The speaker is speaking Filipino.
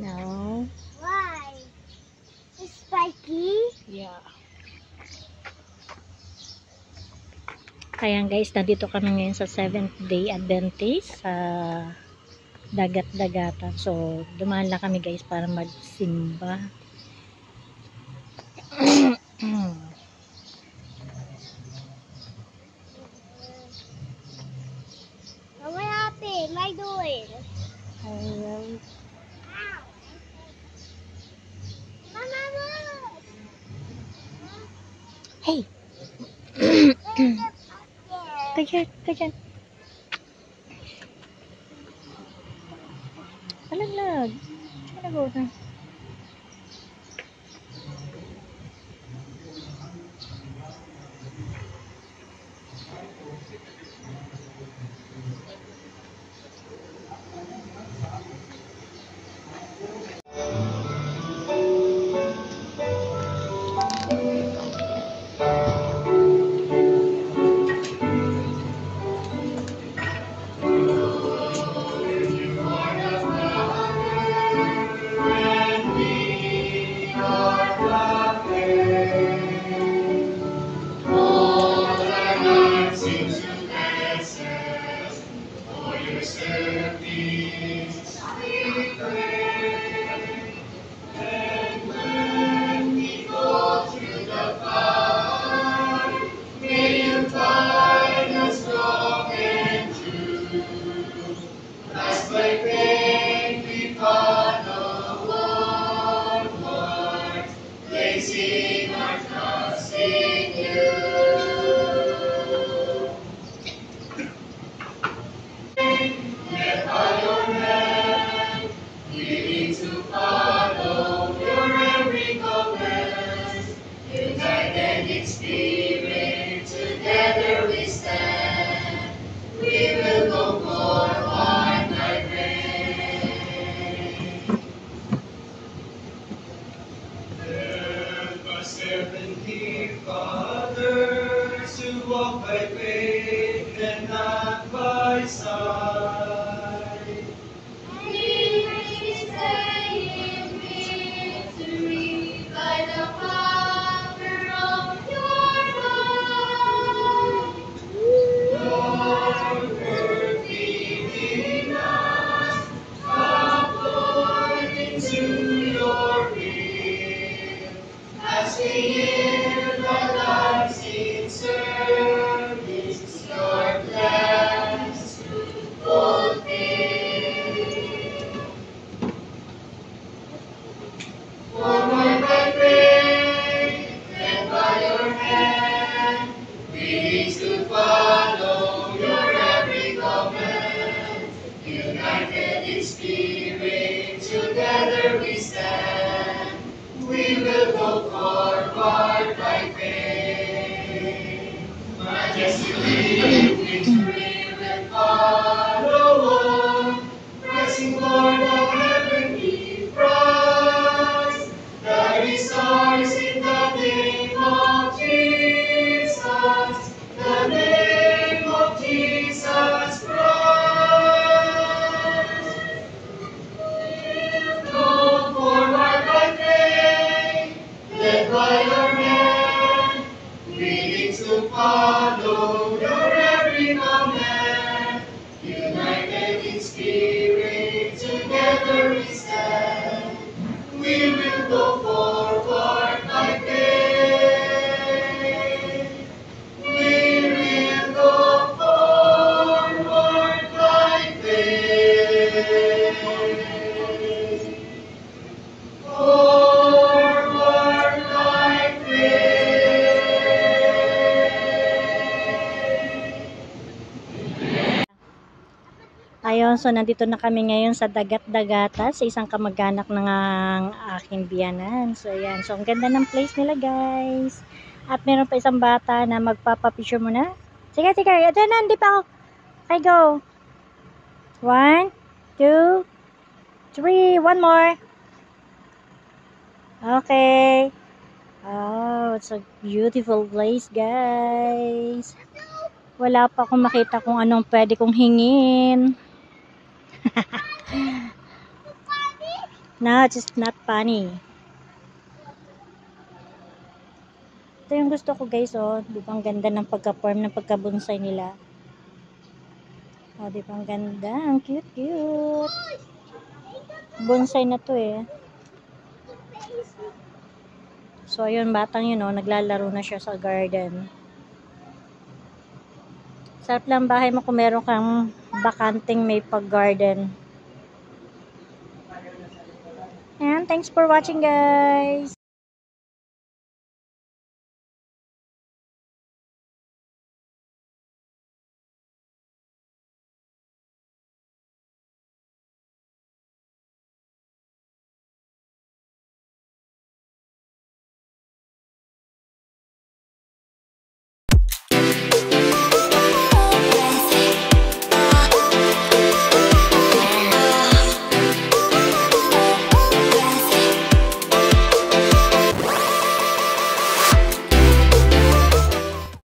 No. Why? It's spiky? Yeah. Ayan guys, nandito kami ngayon sa 7th day Adventist sa dagat-dagatan. So, dumaan lang kami guys para magsimba. What happened? What are you doing? Ayan. Mama, look! Hey! Kajan. Alaglag. Saan na na? Fathers who walk by faith and not by sight. We say in victory by the power of your might. Lord, word feeding us according to your will, as we hear the lives in service, your plans to fulfill. Forward by faith, led by your hand, released to follow your every command. United in spirit, together we stand. We will go forward by faith. Majestically, victory will follow on, pressing for the heavenly prize that is ours in the name of Jesus, the name of Jesus Christ. Go forward by faith, led by your hand, willing to follow your every command. United in spirit, together we stand. We will go forward by faith. We will go forward by faith. Forward by faith. Ayun, so nandito na kami ngayon sa Dagat-Dagata, sa isang kamag-anak ng aking biyanan. So ayan, so ang ganda ng place nila guys. At meron pa isang bata na magpapapicture muna. Sige, ito na, hindi pa ako. Okay, go. 1, 2, 3, one more. Okay. Oh, it's a beautiful place guys. Wala pa akong makita kung anong pwede kong hingin. No, it's just not funny. Ito yung gusto ko guys, oh. Di ba ang ganda ng pagka-form, ng pagka-bonsai nila. Oh, di ba ang ganda? Ang cute. Bonsai na to eh. So, ayun, batang yun, oh. Naglalaro na siya sa garden. Sarap lang bahay mo kung meron kang bakanting may pag-garden. And thanks for watching guys.